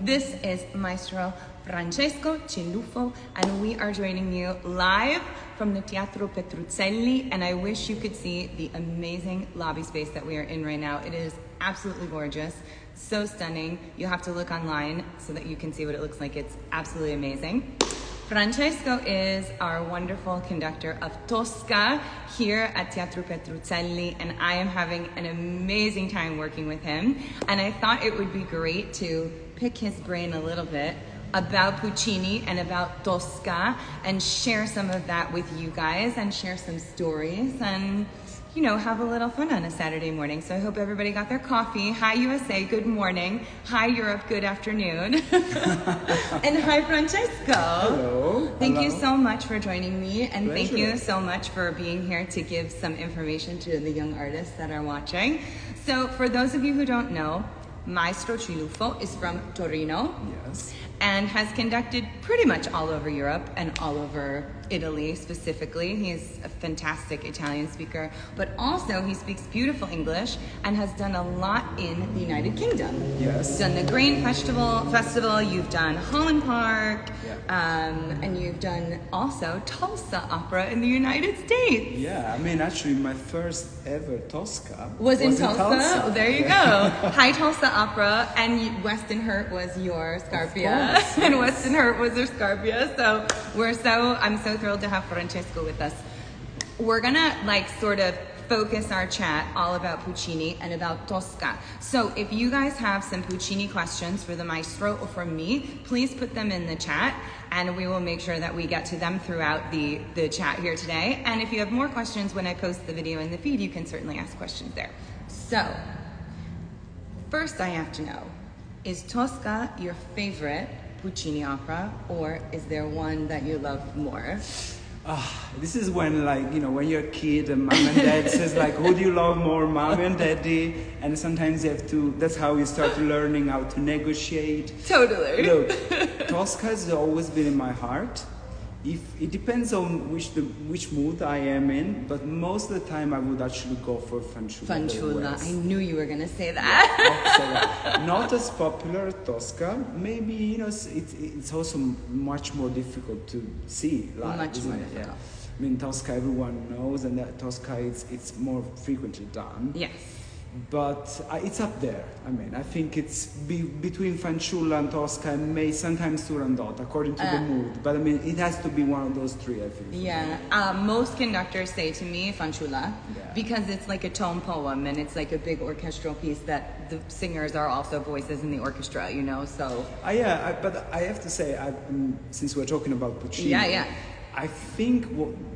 This is Maestro Francesco Cilluffo, and we are joining you live from the Teatro Petruzzelli, and I wish you could see the amazing lobby space that we are in right now. It is absolutely gorgeous, so stunning. You have to look online so that you can see what it looks like. It's absolutely amazing. Francesco is our wonderful conductor of Tosca here at Teatro Petruzzelli, and I am having an amazing time working with him. And I thought it would be great to pick his brain a little bit about Puccini and about Tosca and share some of that with you guys and share some stories and, you know, have a little fun on a Saturday morning. So I hope everybody got their coffee. Hi, USA, good morning. Hi, Europe, good afternoon. And hi, Francesco. Hello. Thank you Hello. so much for joining me. And Pleasure. thank you so much for being here to give some information to the young artists that are watching. So for those of you who don't know, Maestro Cilluffo is from Torino. Yes. And has conducted pretty much all over Europe and all over Italy specifically. He's a fantastic Italian speaker, but also he speaks beautiful English and has done a lot in the United Kingdom. Yes. You've done the Grain Festival, you've done Holland Park, and you've done also Tulsa Opera in the United States. Yeah, I mean, actually, my first ever Tosca Was in Tulsa? Oh, there you go. High Tulsa Opera, and Weston Hurt was your Scarpia. And Weston Hurt was their Scarpia. So I'm so thrilled to have Francesco with us. We're gonna sort of focus our chat all about Puccini and about Tosca. So if you guys have some Puccini questions for the Maestro or for me, please put them in the chat and we will make sure that we get to them throughout the chat here today. And if you have more questions when I post the video in the feed, you can certainly ask questions there. So first I have to know, is Tosca your favorite Puccini opera, or is there one that you love more? This is when, when you're a kid and mom and dad says, who do you love more, mommy and daddy? And sometimes you have to, that's how you start learning how to negotiate. Totally. Look, Tosca has always been in my heart. It depends on which mood I am in, but most of the time I would actually go for Fanciulla. Fanciulla, I knew you were going to say that. Yeah, not as popular as Tosca. Maybe, it's also much more difficult to see live. Much more difficult. Yeah. I mean, Tosca everyone knows, and that Tosca it's more frequently done. Yes. But it's up there. I mean, I think it's between Fanciulla and Tosca, and may sometimes Turandot, according to the mood. But I mean, it has to be one of those three, I think. Yeah. Most conductors say to me Fanciulla, because it's like a tone poem and it's like a big orchestral piece that the singers are also voices in the orchestra, so. But I have to say, since we're talking about Puccini, I think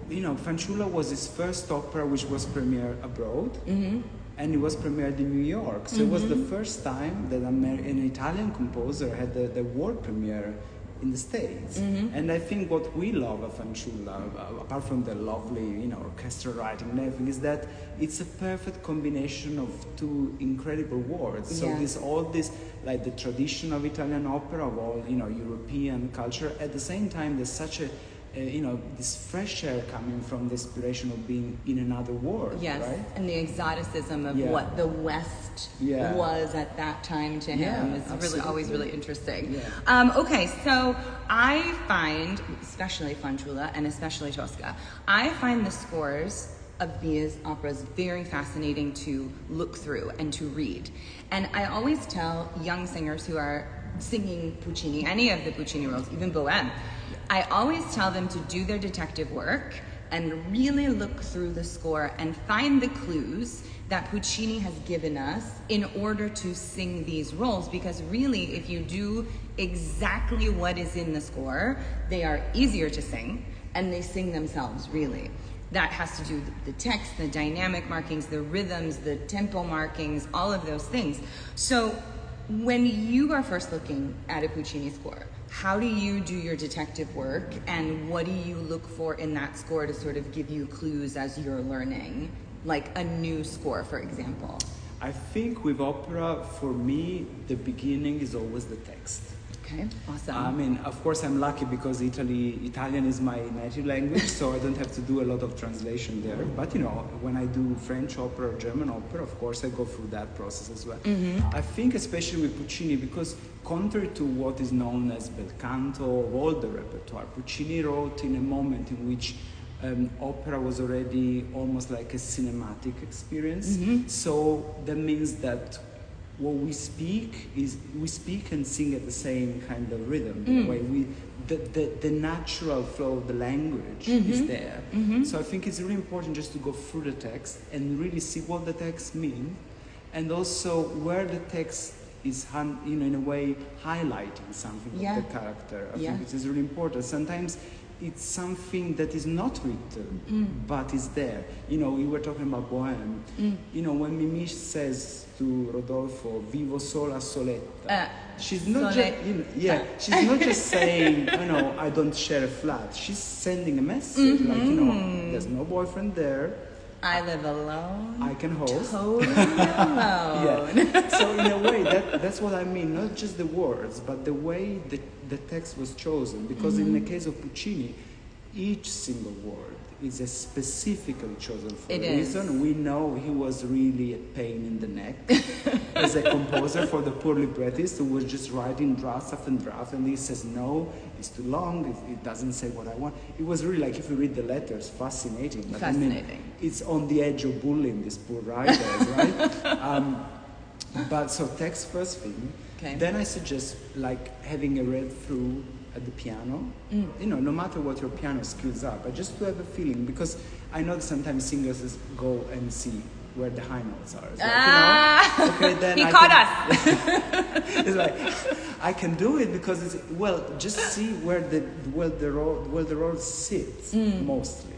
Fanciulla was his first opera which was premiered abroad. Mm-hmm. And it was premiered in New York. So it was the first time that an Italian composer had the world premiere in the States. Mm-hmm. And I think what we love of Fanciulla, apart from the lovely, orchestral writing and everything, is that it's a perfect combination of two incredible worlds. So all this, the tradition of Italian opera, of all, European culture. At the same time, there's such a this fresh air coming from the inspiration of being in another world, right? And the exoticism of what the West was at that time to him is really always really interesting. Yeah. Okay, so I find, especially Fanciulla and especially Tosca, I find the scores of these operas very fascinating to look through and to read. And I always tell young singers who are singing Puccini, any of the Puccini roles, even Bohème, I always tell them to do their detective work and really look through the score and find the clues that Puccini has given us in order to sing these roles, because really if you do exactly what is in the score, they are easier to sing and they sing themselves really. That has to do with the text, the dynamic markings, the rhythms, the tempo markings, all of those things. So when you are first looking at a Puccini score, how do you do your detective work, and what do you look for in that score to sort of give you clues as you're learning, like a new score, for example? I think with opera, for me, the beginning is always the text. Okay, awesome. I mean, of course, I'm lucky because Italian is my native language, so I don't have to do a lot of translation there. But when I do French opera or German opera, of course, I go through that process as well. I think, especially with Puccini, because contrary to what is known as bel canto of all the repertoire, Puccini wrote in a moment in which opera was already almost like a cinematic experience. So that means that what we speak and sing at the same kind of rhythm. In a way, the natural flow of the language is there. So I think it's really important just to go through the text and really see what the text means, and also where the text is, in a way, highlighting something of the character. I think it is really important. Sometimes it's something that is not written, but is there. We were talking about Bohème. When Mimi says to Rodolfo, "Vivo sola soletta," she's not she's not just saying, I don't share a flat. She's sending a message, there's no boyfriend there. I live alone. I can host. Totally alone. So in a way, that's what I mean. Not just the words, but the way the text was chosen. Because in the case of Puccini, each single word is a specifically chosen for a reason. We know he was really a pain in the neck as a composer for the poor librettist who was just writing draft after draft, and he says, no, it's too long, it doesn't say what I want. It was really like, if you read the letters, fascinating. But fascinating. It's on the edge of bullying these poor writers, right? But so text first thing. Okay. Then I suggest having a read through at the piano, no matter what your piano skills are, but just to have a feeling, because I know that sometimes singers just go and see where the high notes are. It's okay, then he caught us. It's like, I can do it because just see where the road sits mostly,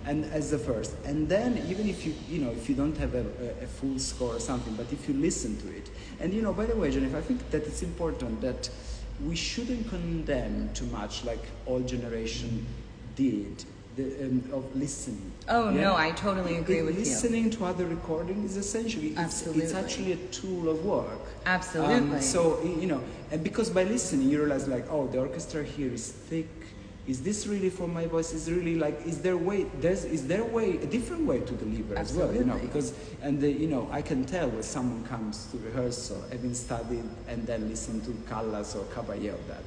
and as the first, and then even if you don't have a full score or something, but if you listen to it, and by the way, Jennifer, I think that it's important that we shouldn't condemn too much like all generation did of listening. No, I totally agree with listening to other recordings is essentially it's actually a tool of work. Absolutely. So and because by listening you realize the orchestra here is thick. Is this really for my voice? Is really is there a different way to deliver as well? Because I can tell when someone comes to rehearsal having studied and then listen to Callas or Caballé of that,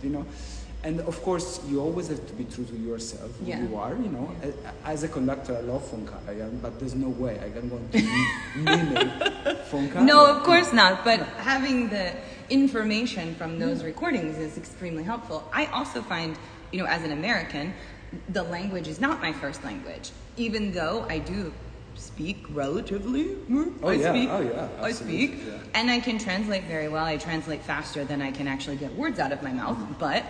And of course, you always have to be true to yourself, who you are, As a conductor, I love von Karajan, but there's no way I'm going to mimic von Karajan. No, of course not, but having the information from those recordings is extremely helpful. I also find, as an American, the language is not my first language, even though I do speak relatively. I speak, and I can translate very well. I translate faster than I can actually get words out of my mouth, but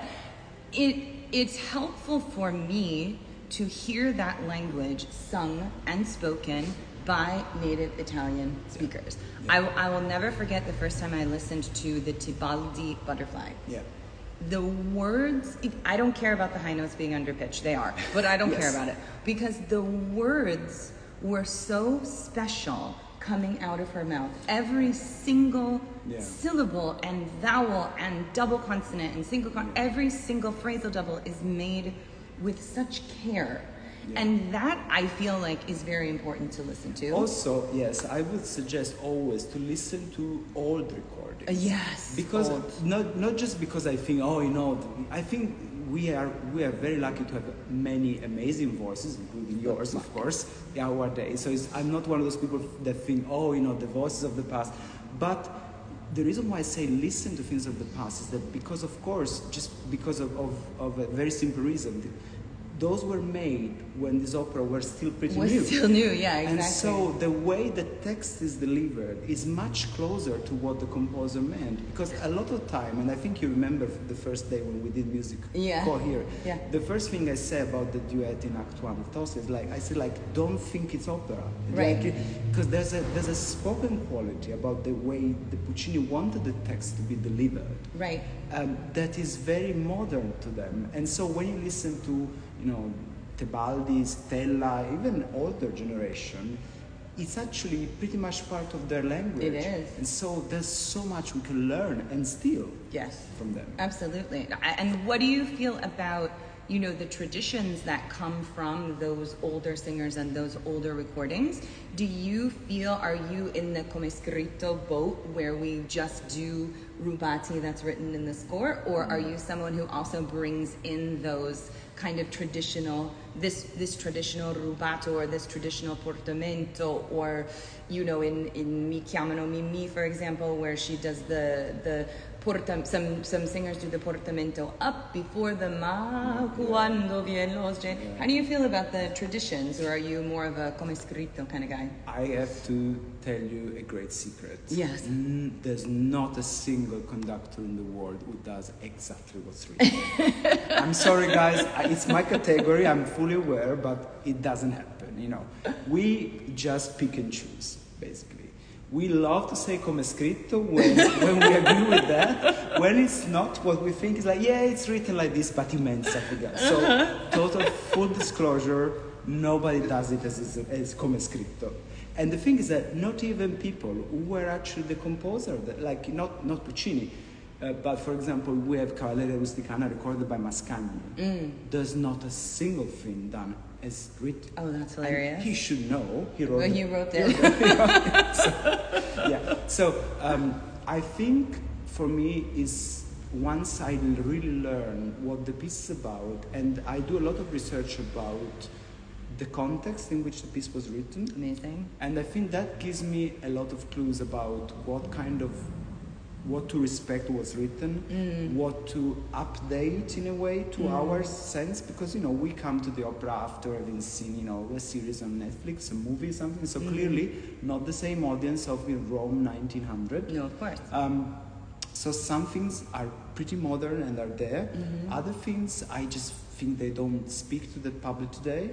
it's helpful for me to hear that language sung and spoken by native Italian speakers. I will never forget the first time I listened to the Tibaldi Butterfly. The words, I don't care about the high notes being under pitch, they are, but I don't care about it, because the words were so special coming out of her mouth. Every single syllable and vowel and double consonant and single every single phrasal double is made with such care. And that, I feel like, is very important to listen to. Also, yes, I would suggest always to listen to old recordings. Yes. Because not just because I think, I think we are very lucky to have many amazing voices, including yours, of course, nowadays. So I'm not one of those people that think, the voices of the past. But the reason why I say listen to things of the past is that because, of course, just because of a very simple reason, those were made when this opera were still pretty new. Still new, yeah, exactly. And so the way the text is delivered is much closer to what the composer meant. Because a lot of time, and I think you remember the first day when we did music here, the first thing I say about the duet in Act 1 of Tosca is I say don't think it's opera. Right. Because there's a spoken quality about the way the Puccini wanted the text to be delivered. Right. That is very modern to them. And so when you listen to Tebaldi, Stella, even older generation, it's actually pretty much part of their language. It is. And so there's so much we can learn and steal from them. Absolutely. And what do you feel about, you know, the traditions that come from those older singers and those older recordings? Do you feel, are you in the come scritto boat where we just do rubati that's written in the score? Or are you someone who also brings in those kind of traditional, this traditional rubato or this traditional portamento, or, you know, in Mi Chiamano Mimì, for example, where she does the some singers do the portamento up before the ma quando viene lo sge. How do you feel about the traditions, or are you more of a come scritto kind of guy? I have to tell you a great secret. Yes. There's not a single conductor in the world who does exactly what's written. I'm sorry, guys. It's my category. I'm fully aware, but it doesn't happen. You know, we just pick and choose, basically. We love to say come scritto when we agree with that. When it's not what we think, is like, yeah, it's written like this, but he meant something else. So, total full disclosure, nobody does it as come scritto. And the thing is that not even people who were actually the composer, like not Puccini, but for example, we have Cavalleria Rusticana recorded by Mascagni. There's not a single thing done as written. Oh, that's hilarious. And he should know. He wrote it. So I think for me is once I really learn what the piece is about, and I do a lot of research about the context in which the piece was written. Amazing. And I think that gives me a lot of clues about what to respect was written, what to update in a way to our sense, because, you know, we come to the opera after having seen, you know, a series on Netflix, a movie, something, so clearly not the same audience of Rome 1900. No, of course. So some things are pretty modern and are there. Other things, I just think they don't speak to the public today.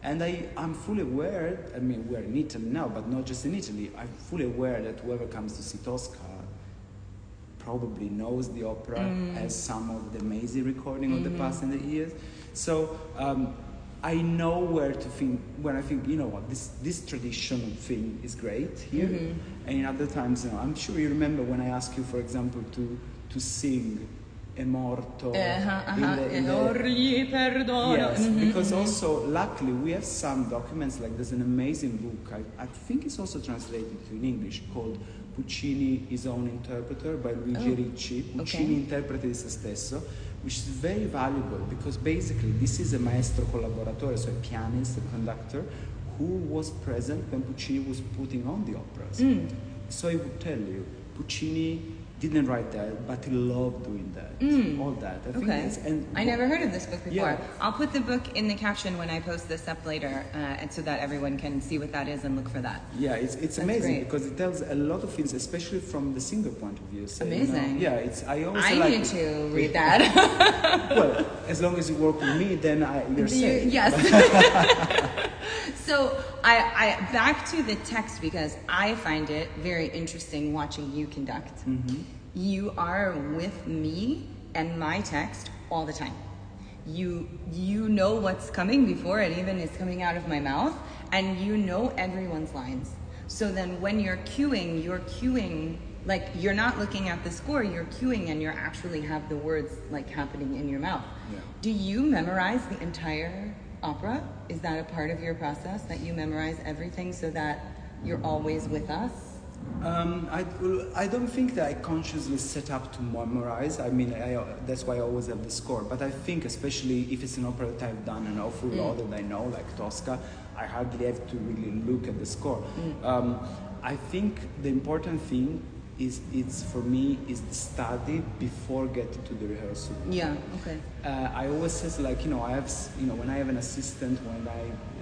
And I'm fully aware, I mean, we're in Italy now, but not just in Italy, I'm fully aware that whoever comes to see Tosca probably knows the opera as some of the amazing recording of the past and the years. So I know where to think, when I think, you know what, this traditional thing is great here. And in other times, you know, I'm sure you remember when I asked you, for example, to sing È morto Yes, because also, luckily, we have some documents, like there's an amazing book, I think it's also translated in English, called Puccini, His Own Interpreter by Luigi Ricci. Puccini interpreti di se stesso, which is very valuable because basically this is a maestro collaboratore, so a pianist, a conductor, who was present when Puccini was putting on the operas. So he would tell you, Puccini didn't write that, but he loved doing that. All that. I think and I never heard of this book before. I'll put the book in the caption when I post this up later, and so that everyone can see what that is and look for that. Yeah, it's amazing because it tells a lot of things, especially from the singer point of view. So, amazing. You know, I need to read that. Well, as long as you work with me, then you're safe. Yes. So I back to the text, because I find it very interesting watching you conduct. You are with me and my text all the time. You know what's coming before it even is coming out of my mouth, and you know everyone's lines. So then when you're cueing, like you're not looking at the score, you're cueing and you actually have the words like happening in your mouth. Yeah. Do you memorize the entire opera? Is that a part of your process, that you memorize everything so that you're always with us? I don't think that I consciously set up to memorize. I mean, that's why I always have the score. But I think, especially if it's an opera that I've done an awful lot that I know, like Tosca, I hardly have to really look at the score. I think the important thing for me is the study before getting to the rehearsal. Yeah. Okay. I always say, like, you know, when I have an assistant, when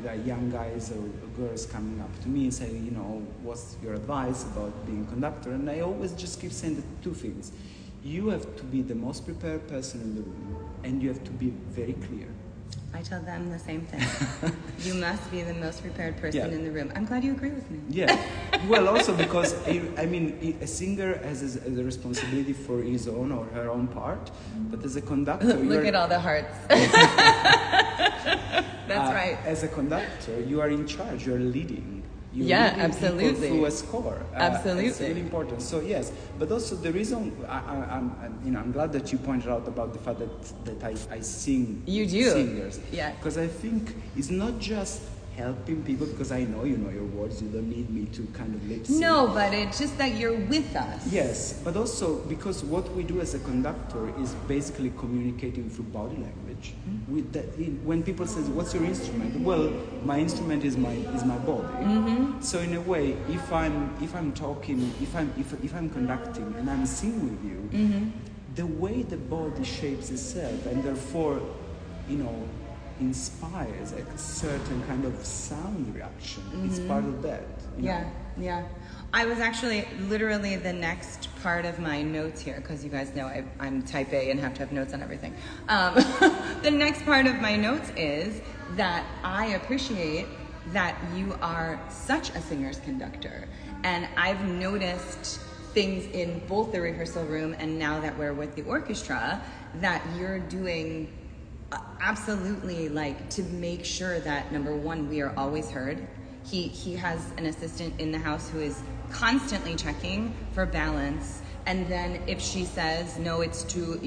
there are young guys or girls coming up to me and say, you know, what's your advice about being a conductor? And I always just keep saying the two things. You have to be the most prepared person in the room, and you have to be very clear. I tell them the same thing. You must be the most prepared person in the room. I'm glad you agree with me. Yeah. Well, also because, I mean, a singer has a responsibility for his own or her own part, but as a conductor... Look at all the hearts. That's right. As a conductor, you are in charge, you are leading. You're absolutely. People through a score. Absolutely. It's really important. So yes, but also the reason I'm glad that you pointed out about the fact that I sing. You do. Singers. Yeah. Because I think it's not just helping people, because I know you know your words, you don't need me to kind of lip sync. No, but it's just that you're with us. Yes, but also because what we do as a conductor is basically communicating through body language. When people say, "What's your instrument?" Well, my instrument is my body. So in a way, if I'm talking, if I'm conducting and I'm singing with you, the way the body shapes itself and therefore, inspires a certain kind of sound reaction. It's part of that. Yeah. I was actually literally the next part of my notes here, because you guys know I'm type A and have to have notes on everything. The next part of my notes is that I appreciate that you are such a singer's conductor. And I've noticed things in both the rehearsal room and now that we're with the orchestra that you're doing absolutely, like, to make sure that, number one, we are always heard. He has an assistant in the house who is constantly checking for balance, and then if she says no, it's too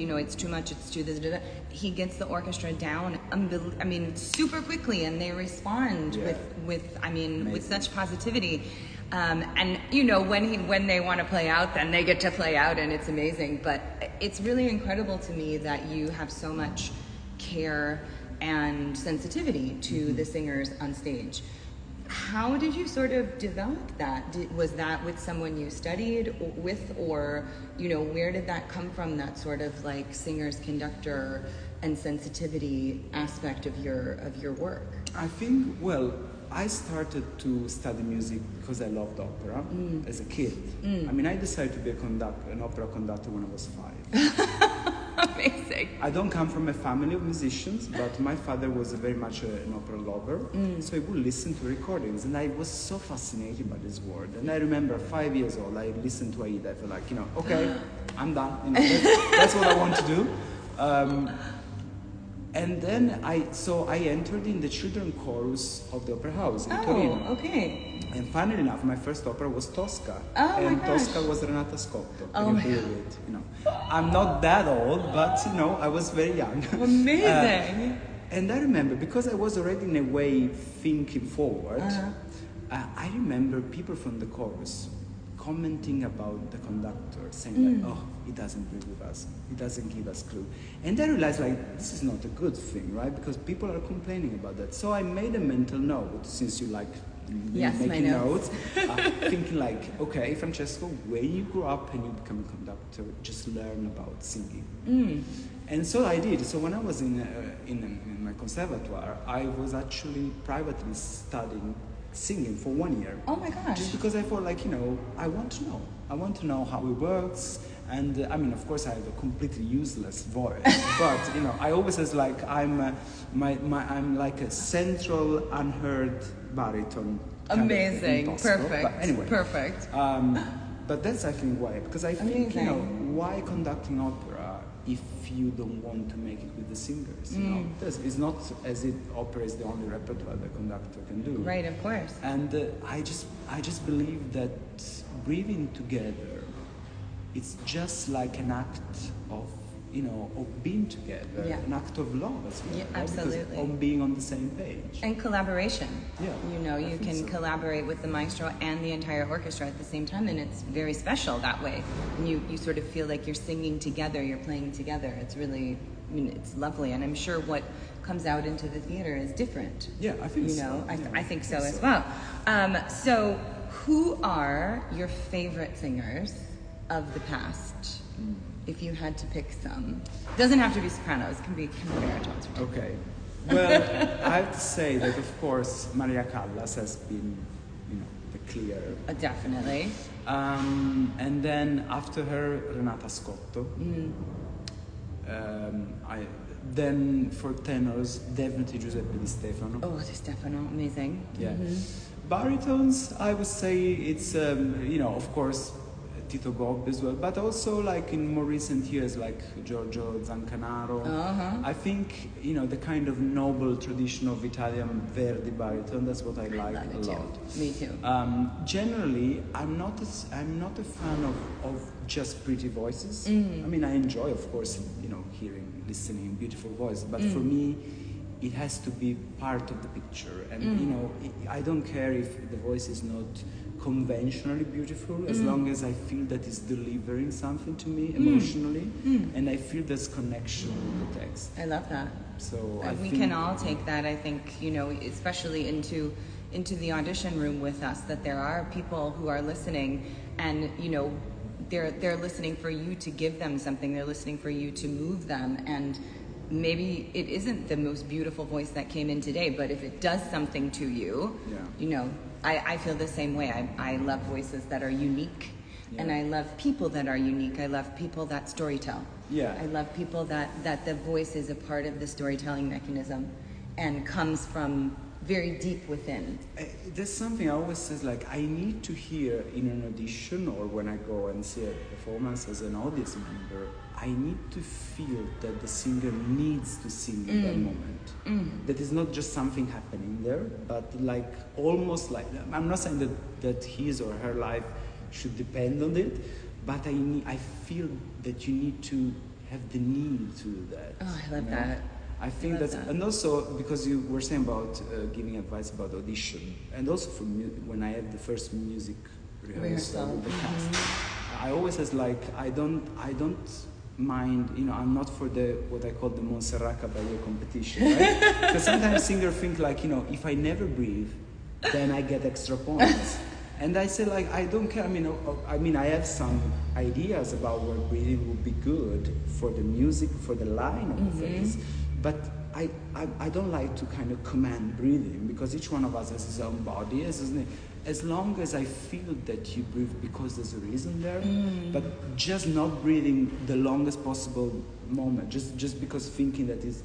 much, it's too this, he gets the orchestra down super quickly, and they respond with such positivity. And when they want to play out, then they get to play out, and it's amazing. But it's really incredible to me that you have so much care and sensitivity to the singers on stage. How did you sort of develop that? Was that with someone you studied with, or where did that come from, that sort of like singer's conductor and sensitivity aspect of your work? I think, I started to study music because I loved opera as a kid. I decided to be an opera conductor when I was 5. Amazing. I don't come from a family of musicians, but my father was very much an opera lover, so he would listen to recordings, and I was so fascinated by this world. And I remember 5 years old, I listened to Aida. I felt like, okay, I'm done. That's what I want to do. And then I entered in the children's chorus of the Opera House in Torino. Oh, okay. And funnily enough, my first opera was Tosca. Oh, and my gosh. Tosca was Renata Scotto. Oh, my God. I'm not that old, but I was very young. Amazing. And I remember, because I was already in a way thinking forward, I remember people from the chorus commenting about the conductor, saying like, he doesn't agree with us, he doesn't give us clue. And I realized, like, this is not a good thing, right? Because people are complaining about that. So I made a mental note, since you like making notes, thinking like, okay, Francesco, when you grow up and you become a conductor, just learn about singing. And so I did. So when I was in my conservatoire, I was actually privately studying singing for 1 year. Oh my gosh. Just because I felt like, I want to know. I want to know how it works. And of course I have a completely useless voice, but I always was like, I'm like a central unheard baritone. Amazing. Perfect. But anyway. Perfect. But that's, I think, why. Because I think, why conducting opera if you don't want to make it with the singers? It's not as if opera is the only repertoire the conductor can do. Right, of course. And I just believe that breathing together, it's just like an act of, of being together, an act of love as well. Yeah, right? absolutely. Because of being on the same page. And collaboration. Yeah. You can collaborate with the maestro and the entire orchestra at the same time, and it's very special that way. And you sort of feel like you're singing together, you're playing together. It's really, it's lovely, and I'm sure what comes out into the theater is different. Yeah, I think so. I think so as well. So who are your favorite singers of the past, if you had to pick some? Doesn't have to be sopranos, it can be baritones. Okay. Well, I have to say that, of course, Maria Callas has been, the clear. Definitely. And then after her, Renata Scotto. Then for tenors, definitely Giuseppe Di Stefano. Oh, Di Stefano, amazing. Yeah. Baritones, I would say it's, of course, Tito Gobbi as well, but also like in more recent years, like Giorgio Zancanaro. I think, you know, the kind of noble tradition of Italian Verdi baritone, that's what I like a lot. Me too. Generally, I'm not a fan of just pretty voices. I mean, I enjoy, of course, you know, listening beautiful voice, but for me, it has to be part of the picture. And, you know, I don't care if the voice is not conventionally beautiful, as long as I feel that it's delivering something to me emotionally, and I feel there's connection with the text. I love that. So we can all take that, I think, you know, especially into the audition room with us, that there are people who are listening, and, you know, they're listening for you to give them something. They're listening for you to move them, and maybe it isn't the most beautiful voice that came in today, but if it does something to you, you know, I feel the same way. I love voices that are unique, and I love people that are unique. I love people that storytell. I love people that the voice is a part of the storytelling mechanism and comes from very deep within. There's something I always say, like, I need to hear in an audition or when I go and see a performance as an audience member, I need to feel that the singer needs to sing in that moment. That is not just something happening there, but like almost like, I'm not saying that his or her life should depend on it, but I feel that you need to have the need to do that. Oh, I love that. I think that's, and also because you were saying about giving advice about audition, and also for when I had the first music rehearsal with the cast, I always was like, I don't mind, you know, I'm not for what I call the Montserrat Caballé competition, right? Because sometimes singers think like, you know, if I never breathe, then I get extra points. And I say, like, I don't care. I mean, I have some ideas about where breathing would be good for the music, for the line of the phrase, but I don't like to kind of command breathing, because each one of us has his own body, as long as I feel that you breathe because there's a reason there, but just not breathing the longest possible moment, just because thinking that it's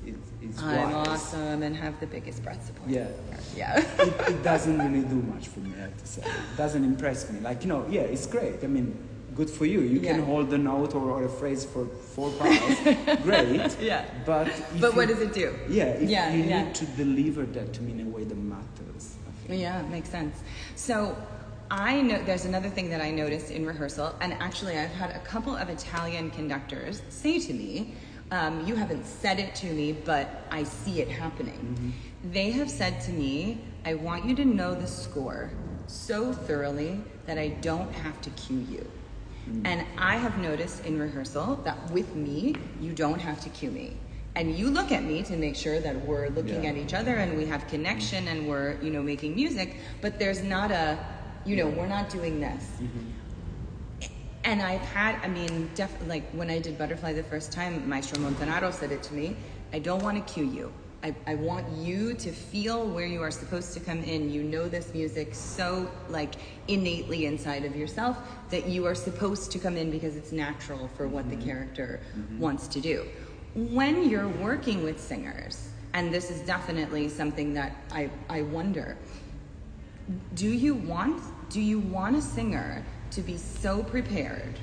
I'm wise. awesome and have the biggest breath support. It doesn't really do much for me, I have to say. It doesn't impress me. Like, you know, it's great. I mean, good for you. You can hold a note or a phrase for 4 bars. Great. But what does it do? You need to deliver that to me in a way that matters, I think. Yeah, makes sense. So I know there's another thing that I noticed in rehearsal, and actually I've had a couple of Italian conductors say to me, you haven't said it to me, but I see it happening. They have said to me, I want you to know the score so thoroughly that I don't have to cue you. And I have noticed in rehearsal that with me, you don't have to cue me. And you look at me to make sure that we're looking at each other and we have connection and we're, you know, making music, but there's not we're not doing this. And I've had, like when I did Butterfly the first time, Maestro Montanaro said it to me, I don't want to cue you. I want you to feel where you are supposed to come in. You know this music so like innately inside of yourself that you are supposed to come in because it's natural for what the character wants to do. When you're working with singers, and this is definitely something that I wonder, do you want a singer to be so prepared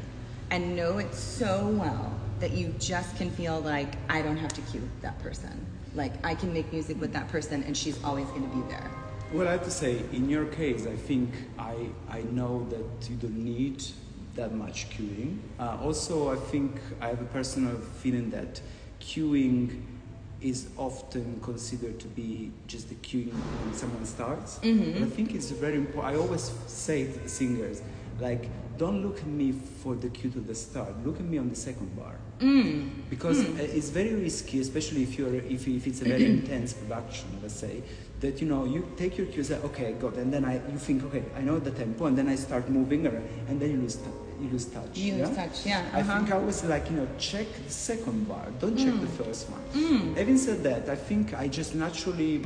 and know it so well that you just can feel like, I don't have to cue that person? Like, I can make music with that person and she's always going to be there. Well, I have to say, in your case, I think I know that you don't need that much cueing. Also, I think I have a personal feeling that cueing is often considered to be just the cueing when someone starts. But I think it's very important. I always say to the singers, like, don't look at me for the cue to the start. Look at me on the second bar. Because it's very risky, especially if it's a very intense production, let's say, that, you know, you take your cues, okay, got it, and then you think, okay, I know the tempo, and then I start moving around, and then you lose touch. You lose touch, I think I was like, you know, check the second bar, don't check the first one. Having said that, I think I just naturally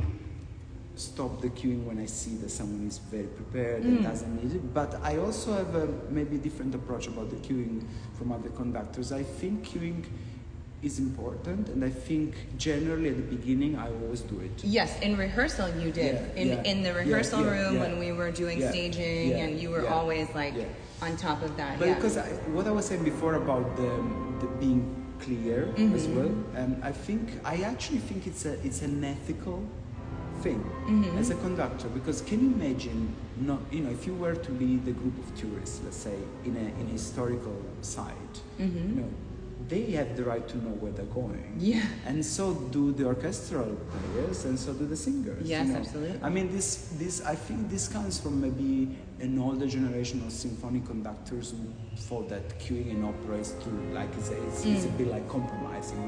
stop the cueing when I see that someone is very prepared and doesn't need it. But I also have a maybe different approach about the cueing from other conductors. I think cueing is important, and I think generally at the beginning I always do it. Yes, in rehearsal you did. In the rehearsal room when we were doing staging, and you were always like on top of that. But because what I was saying before about the being clear as well, I actually think it's an ethical thing as a conductor, because can you imagine if you were to lead a group of tourists, let's say in a historical site, they have the right to know where they're going. Yeah. And so do the orchestral players, and so do the singers. Yes, absolutely. I mean, I think this comes from maybe an older generation of symphonic conductors who thought that cueing an opera is to, like I say, it's a bit like compromising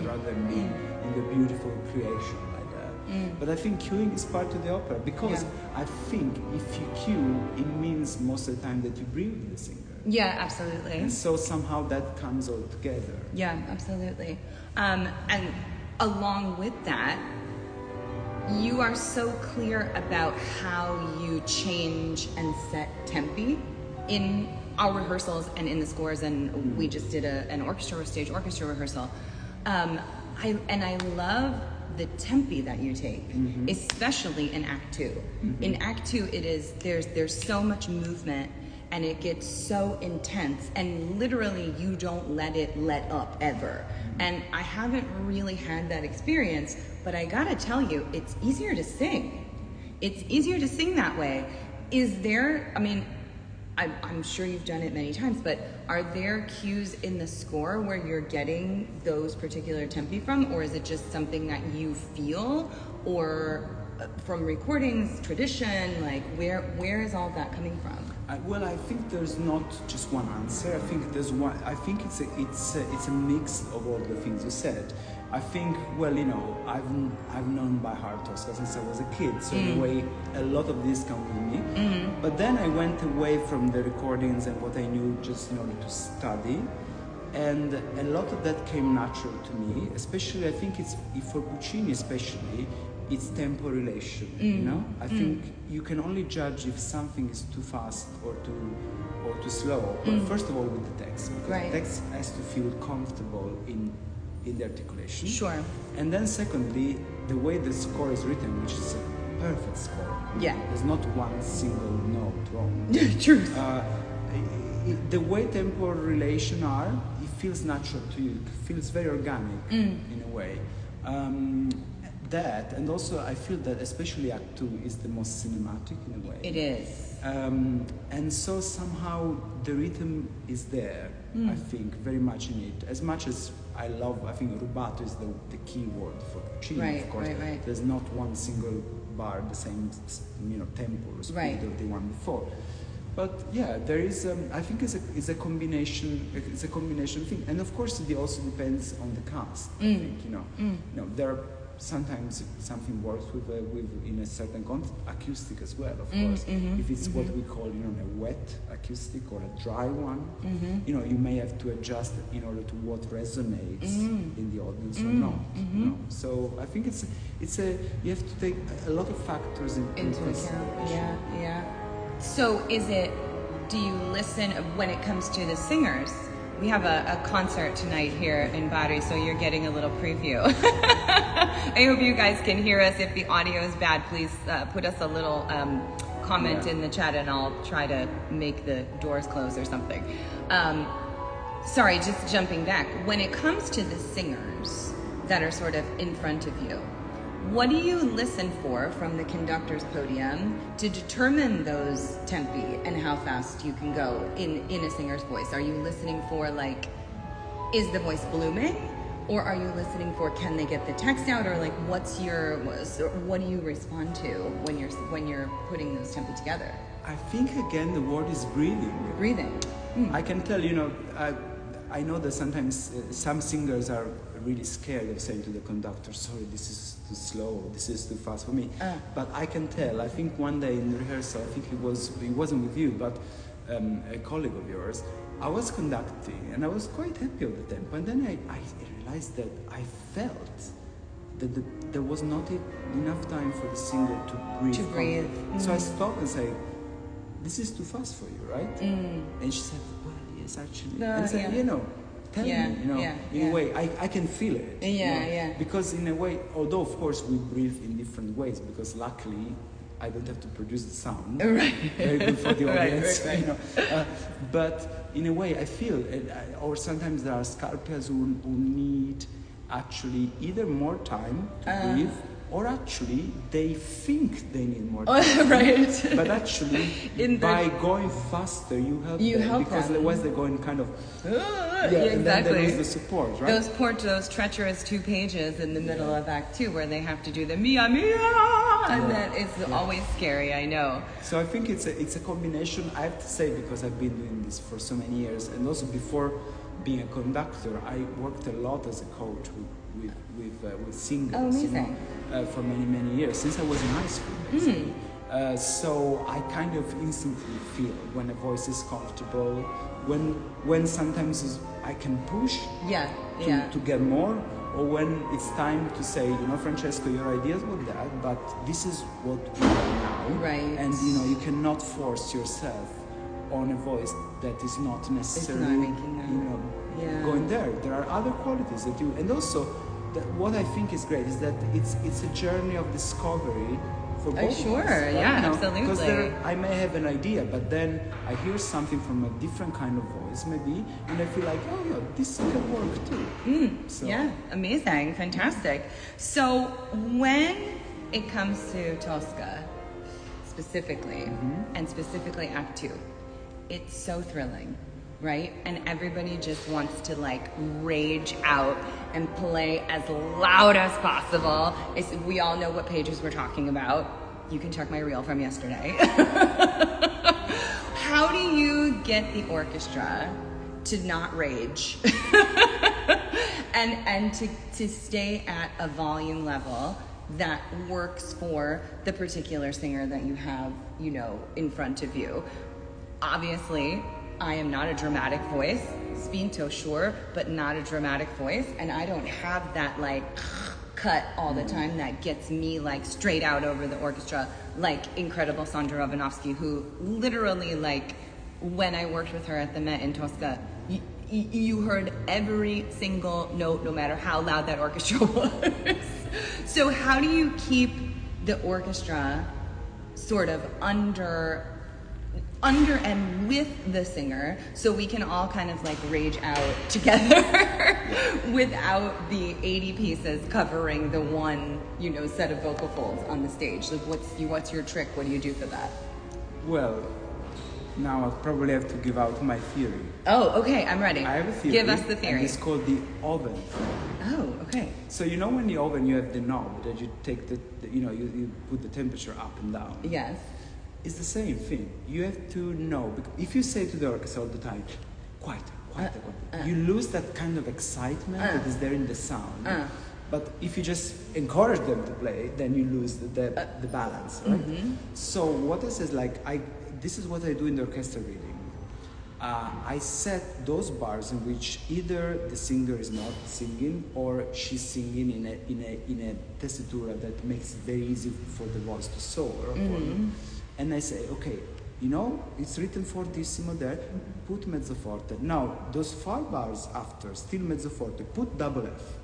rather than being in the beautiful creation like that. But I think cueing is part of the opera, because I think if you cue, it means most of the time that you breathe with the singer. Yeah, absolutely. And so somehow that comes all together. Yeah, absolutely. And along with that, you are so clear about how you change and set tempi in our rehearsals and in the scores, and we just did an stage orchestra rehearsal. I love the tempi that you take, especially in Act 2. In Act 2, there's so much movement, and it gets so intense, and literally you don't let it let up ever. And I haven't really had that experience, but I gotta tell you, it's easier to sing. It's easier to sing that way. Is there, I'm sure you've done it many times, but are there cues in the score where you're getting those particular tempi from, or is it just something that you feel, or from recordings, tradition, like where is all that coming from? Well, I think there's not just one answer. I think there's one. I think it's a mix of all the things you said. I think, I've known by heart Tosca since I was a kid, so in a way, a lot of this comes with me. But then I went away from the recordings and what I knew just in order to study, and a lot of that came natural to me. Especially, I think for Puccini, especially. It's tempo relation, I think you can only judge if something is too fast or too slow. Well, first of all, with the text, because the text has to feel comfortable in the articulation. Sure. And then secondly, the way the score is written, which is a perfect score. Yeah. There's not one single note wrong. Truth. The way tempo relation are, it feels natural to you. It feels very organic in a way. That, and also I feel that especially Act 2 is the most cinematic in a way. It is. And so somehow the rhythm is there, I think, very much in it. As much as I think rubato is the key word for Puccini, of course. Right. There's not one single bar the same, tempo or speed of the one before. But yeah, there is. I think it's a combination. It's a combination thing, and of course it also depends on the cast. I think there are. Sometimes something works with in a certain context, acoustic as well, of course. If it's what we call, a wet acoustic or a dry one, you may have to adjust in order to what resonates in the audience or not. So I think you have to take a lot of factors into account. Yeah. So do you listen when it comes to the singers? We have a concert tonight here in Bari, so you're getting a little preview. I hope you guys can hear us. If the audio is bad, please put us a little comment in the chat, and I'll try to make the doors close or something. Sorry, just jumping back. When it comes to the singers that are sort of in front of you, what do you listen for from the conductor's podium to determine those tempi and how fast you can go in a singer's voice? Are you listening for, is the voice blooming? Or are you listening for, can they get the text out? Or what do you respond to when you're putting those tempi together? I think, again, the word is breathing. Breathing. I can tell, I know that sometimes some singers are really scared of saying to the conductor, sorry, this is too slow, this is too fast for me. But I can tell. I think one day in rehearsal, I think it wasn't with you, but a colleague of yours, I was conducting and I was quite happy with the tempo, and then I realized that I felt that there was not enough time for the singer to breathe. So I stopped and said, this is too fast for you, right? And she said, well, yes, actually. And I said, tell me, in a way, I can feel it. Because in a way, although of course we breathe in different ways, because luckily I don't have to produce the sound. Right. Very good for the audience. Right. But in a way, I feel, or sometimes there are sculptors who need actually either more time to breathe, or actually they think they need more time. Right. But actually, by going faster, you help them, because otherwise they're going kind of. And then they lose the support, right? Those treacherous 2 pages in the middle of Act 2 where they have to do the mia mia, and that is always scary. I know. So I think it's a combination. I have to say, because I've been doing this for so many years, and also before being a conductor, I worked a lot as a coach with singers. Oh, amazing. For many years, since I was in high school, basically. So I kind of instantly feel when a voice is comfortable, when sometimes I can push to get more, or when it's time to say, Francesco, your ideas were that, but this is what we are now. Right. And you cannot force yourself on a voice that is not necessarily going there. There are other qualities that you, and also what I think is great is that it's a journey of discovery for both of us. Sure, absolutely. Because I may have an idea, but then I hear something from a different kind of voice, maybe, and I feel like, this can work too. Yeah, amazing, fantastic. So when it comes to Tosca, specifically, and specifically Act 2, it's so thrilling. Right? And everybody just wants to rage out and play as loud as possible. We all know what pages we're talking about. You can check my reel from yesterday. How do you get the orchestra to not rage and to stay at a volume level that works for the particular singer that you have, in front of you? Obviously, I am not a dramatic voice, spinto sure, but not a dramatic voice, and I don't have that cut all the time that gets me straight out over the orchestra, like incredible Sandra Rovanovsky, who literally when I worked with her at the Met in Tosca, you heard every single note, no matter how loud that orchestra was. So how do you keep the orchestra sort of under and with the singer, so we can all kind of rage out together without the 80 pieces covering the one, set of vocal folds on the stage? What's your trick? What do you do for that? Well, now I probably have to give out my theory. Oh, okay, I'm ready. I have a theory. Give us the theory. And it's called the oven theory. Oh, okay. So in the oven you have the knob that you take you put the temperature up and down. Yes. It's the same thing. You have to know, because if you say to the orchestra all the time, quieter, you lose that kind of excitement that is there in the sound. But if you just encourage them to play, then you lose the balance, right? So what I say is this is what I do in the orchestra reading. I set those bars in which either the singer is not singing or she's singing in a tessitura that makes it very easy for the voice to soar. And I say, okay, it's written fortissimo there, put mezzo forte. Now, those 5 bars after, still mezzo forte, put double F.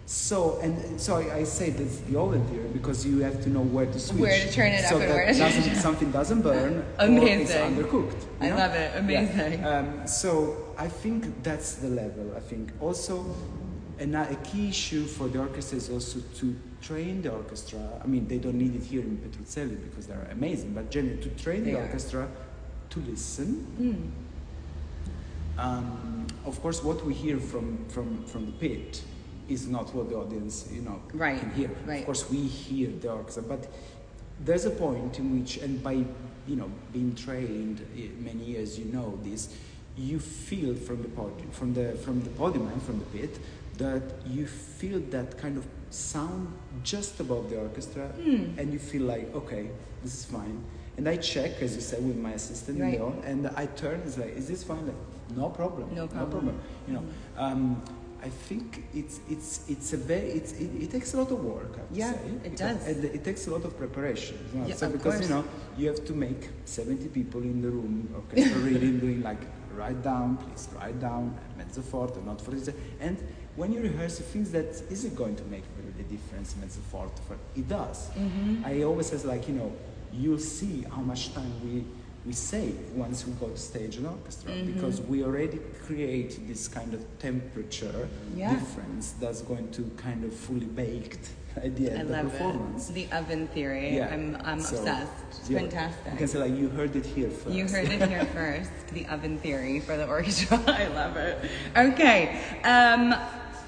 So I say that's the oven theory, because you have to know where to switch. Where to turn it up and where to something doesn't burn, amazing. Or it's undercooked. I love it, amazing. Yeah. So I think that's the level. I think also a key issue for the orchestra is also to train the orchestra. I mean, they don't need it here in Petruzzelli because they're amazing, but generally to train the orchestra to listen. Of course, what we hear from the pit is not what the audience, can hear. Right. Of course, we hear the orchestra, but there's a point in which, and by being trained many years, this, you feel from the podium, from the podium and from the pit, that you feel that kind of sound just above the orchestra, and you feel like, okay, this is fine. And I check, as you said, with my assistant, and I turn, it's like, is this fine? Like, no problem. I think it takes a lot of work. I have to say. It does. And it takes a lot of preparation. Yeah, so of because course. You have to make 70 people in the room, orchestra reading, doing write down, please write down, mezzo forte, not forte. And when you rehearse, you think that is it going to make really the difference, mezzo forte? It does. I always say, like, you'll see how much time we save once we go to stage an orchestra, because we already create this kind of temperature difference that's going to kind of fully baked at the end of the performance. The oven theory. Yeah. I'm obsessed. It's fantastic. You can say, like, you heard it here first. You heard it here first. The oven theory for the orchestra. I love it. Okay.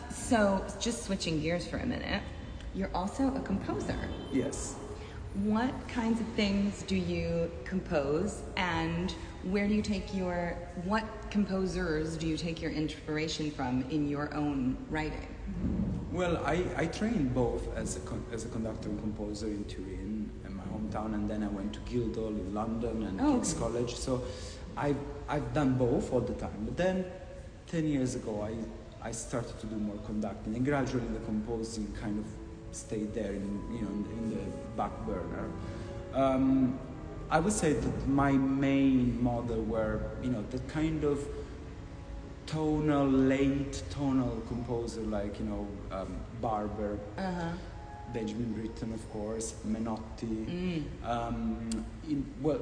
So just switching gears for a minute, you're also a composer. Yes. What kinds of things do you compose, and where do you take what composers do you take your inspiration from in your own writing? Well, I trained both as a conductor and composer in Turin, in my hometown, and then I went to Guildhall in London and King's College. So I've done both all the time. But then 10 years ago, I started to do more conducting, and gradually the composing kind of stayed there in the back burner. I would say that my main model were the kind of late tonal composer like Barber, Benjamin Britten, of course, Menotti.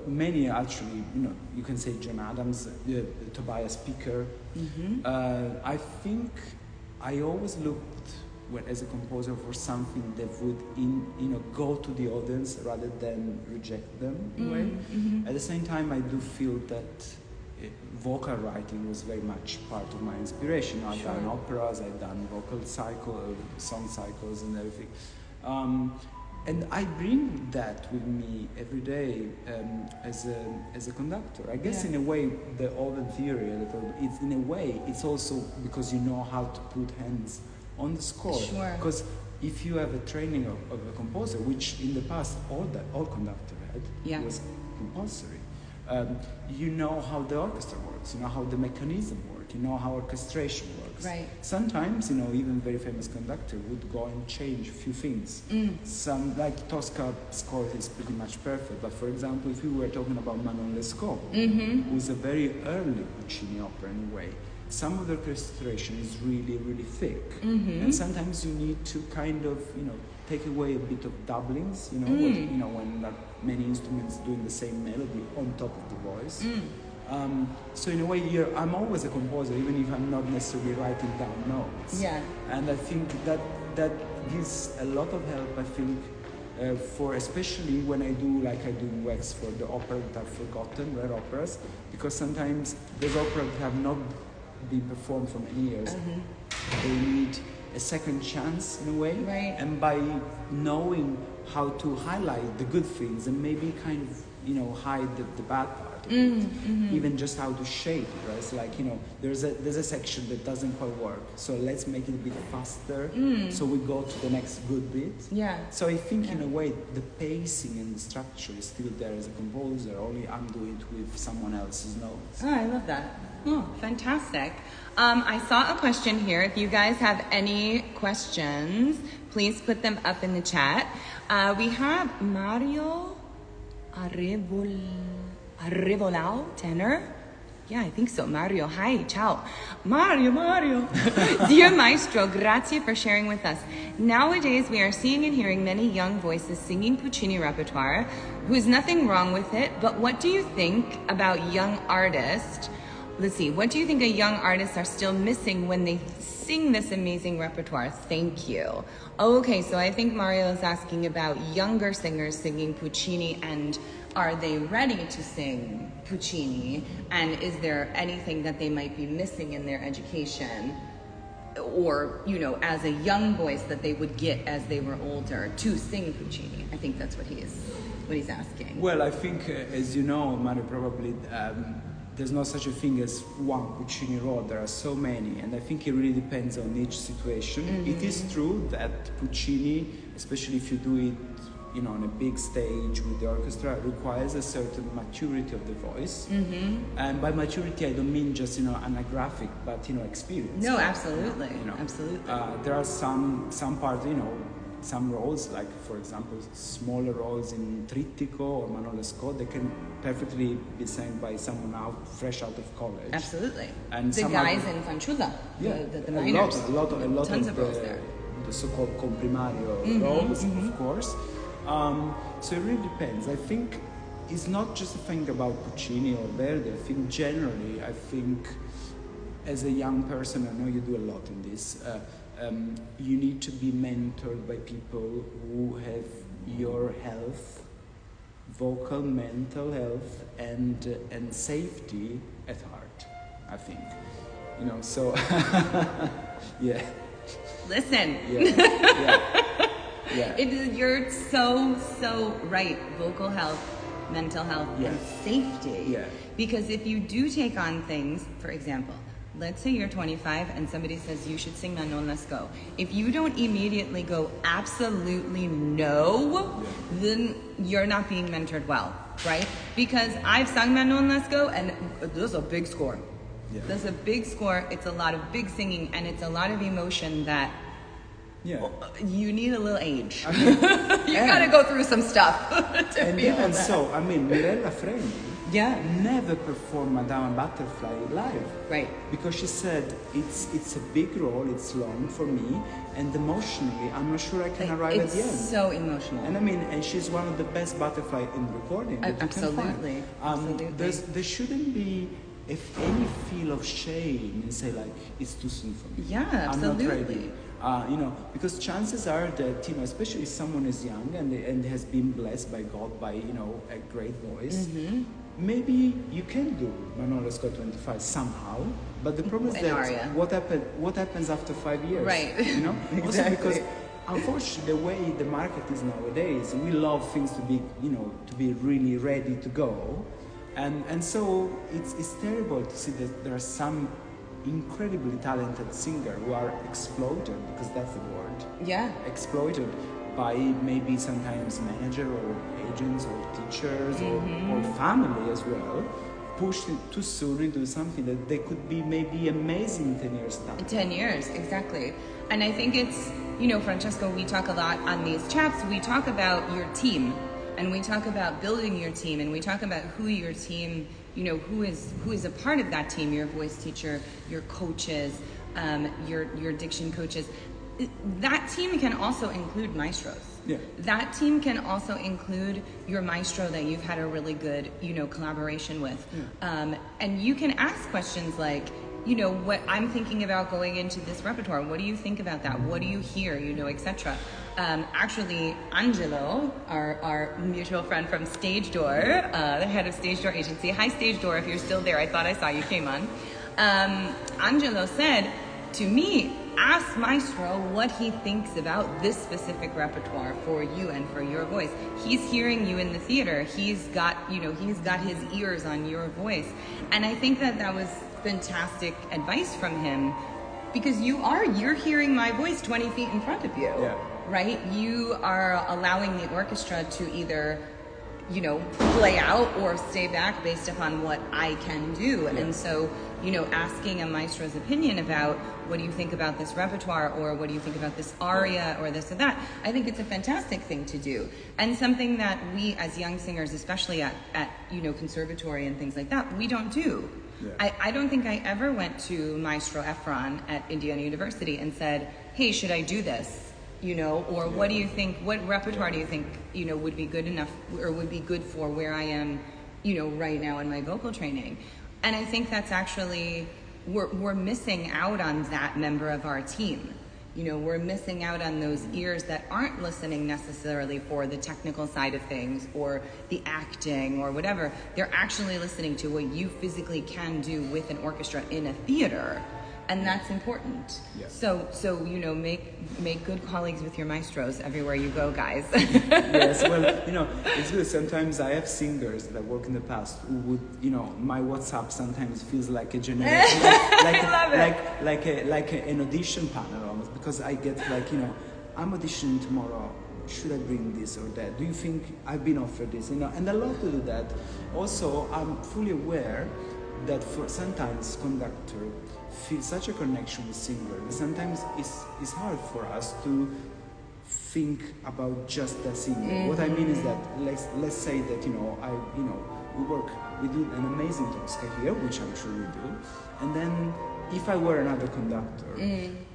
Many actually. You can say John Adams, Tobias Picker. I think I always looked as a composer for something that would go to the audience rather than reject them in a way. At the same time, I do feel that vocal writing was very much part of my inspiration. I've done operas, I've done song cycles and everything. And I bring that with me every day as a conductor. I guess in a way, the oven theory, it's also because you know how to put hands on the score. Sure. Because if you have a training of a composer, which in the past all conductor had, was compulsory, you know how the orchestra works, you know how the mechanism works, you know how orchestration works. Right. Sometimes, even very famous conductor would go and change a few things. Some, like Tosca score is pretty much perfect, but for example, if we were talking about Manon Lescaut, who's a very early Puccini opera in a way, some of the orchestration is really, really thick. And sometimes you need to kind of, take away a bit of doublings, when there are many instruments doing the same melody on top of the voice. So in a way, I'm always a composer, even if I'm not necessarily writing down notes. Yeah. And I think that gives a lot of help, I think, for especially when I do wax for the opera that I've forgotten, rare operas, because sometimes those operas have not been performed for many years. They need a second chance in a way, right. And by knowing how to highlight the good things and maybe kind of hide the bad part of it, even just how to shape it, right? It's like there's a section that doesn't quite work, so let's make it a bit faster so we go to the next good bit. So I think in a way the pacing and the structure is still there as a composer, only I'm doing it with someone else's notes. I love that. Fantastic. I saw a question here. If you guys have any questions, please put them up in the chat. We have Mario Arrevolao, tenor. Yeah, I think so. Mario, hi, ciao. Mario. Dear Maestro, grazie for sharing with us. Nowadays, we are seeing and hearing many young voices singing Puccini repertoire, who's nothing wrong with it, but what do you think about young artists? Let's see, what do you think a young artists are still missing when they sing this amazing repertoire? Thank you. Okay, so I think Mario is asking about younger singers singing Puccini, and are they ready to sing Puccini? And is there anything that they might be missing in their education? Or, as a young voice that they would get as they were older to sing Puccini? I think that's what he's asking. Well, I think, as you know, Mario, probably there's no such a thing as one Puccini role. There are so many, and I think it really depends on each situation. It is true that Puccini, especially if you do it, on a big stage with the orchestra, requires a certain maturity of the voice. And by maturity, I don't mean just anagraphic, but experience. No, absolutely, absolutely. There are some parts, some roles, like for example, smaller roles in Trittico or Manolesco, they can perfectly be sang by someone fresh out of college. Absolutely. And the guys in Fanciulla, the minors. A lot Tons of roles there. The so-called comprimario roles, of course. So it really depends. I think it's not just a thing about Puccini or Verdi. I think generally, as a young person, I know you do a lot in this, you need to be mentored by people who have your health, vocal, mental health, and safety at heart, I think. So, yeah. Listen. Yeah. You're so right. Vocal health, mental health, and safety. Yeah. Because if you do take on things, for example, let's say you're 25 and somebody says you should sing Manon Lescaut. If you don't immediately go absolutely no, then you're not being mentored well, right? Because I've sung Manon Lescaut and there's a big score. Yeah. There's a big score, it's a lot of big singing, and it's a lot of emotion that you need a little age. You gotta go through some stuff to feel that. So, Mirella Freni never performed Madame Butterfly live. Right. Because she said, it's a big role, it's long for me, and emotionally, I'm not sure I can arrive at the end. It's so emotional. And she's one of the best butterfly in recording that Absolutely. You can find. There shouldn't be any feel of shame and say like, it's too soon for me. Yeah, absolutely. I'm not ready. Because chances are that, especially if someone is young and has been blessed by God by, a great voice, maybe you can do Manon Lescaut 25 somehow, but the problem is that what happens after 5 years? Right. Exactly. Also because unfortunately the way the market is nowadays, we love things to be, to be really ready to go. And so it's terrible to see that there are some incredibly talented singers who are exploited, because that's the word. Yeah. Exploited by maybe sometimes manager or agents or teachers or family as well, pushed too soon into something that they could be maybe amazing 10 years time. 10 years, exactly. And I think it's, Francesco, we talk a lot on these chats, we talk about your team. And we talk about building your team, and we talk about who your team, who is a part of that team, your voice teacher, your coaches, your diction coaches. That team can also include maestros. Yeah. That team can also include your maestro that you've had a really good, collaboration with. Yeah. And you can ask questions like, what I'm thinking about going into this repertoire. What do you think about that? What do you hear? Etc. Actually, Angelo, our mutual friend from Stage Door, the head of Stage Door Agency. Hi, Stage Door, if you're still there. I thought I saw you came on. Angelo said to me, ask Maestro what he thinks about this specific repertoire for you and for your voice. He's hearing you in the theater. He's got his ears on your voice. And I think that was fantastic advice from him, because you're hearing my voice 20 feet in front of you. Yeah. Right? You are allowing the orchestra to either, play out or stay back based upon what I can do. Yeah. And so, asking a maestro's opinion about what do you think about this repertoire, or what do you think about this aria, or this or that, I think it's a fantastic thing to do. And something that we as young singers, especially at conservatory and things like that, we don't do. Yeah. I don't think I ever went to Maestro Efron at Indiana University and said, hey, should I do this? Or what do you think, what repertoire do you think, would be good enough or would be good for where I am, right now in my vocal training. And I think that's actually, we're missing out on that member of our team. We're missing out on those ears that aren't listening necessarily for the technical side of things or the acting or whatever. They're actually listening to what you physically can do with an orchestra in a theater. And that's important. Yeah. So make good colleagues with your maestros everywhere you go, guys. Yes, well, it's good. Sometimes I have singers that work in the past who would, my WhatsApp sometimes feels like a generic, like an audition panel almost, because I get I'm auditioning tomorrow. Should I bring this or that? Do you think I've been offered this? And I love to do that. Also, I'm fully aware that for sometimes conductor feel such a connection with singer. Sometimes it's hard for us to think about just that singing. What I mean is that let's say that we do an amazing Tosca here, which I'm sure we do, and then if I were another conductor,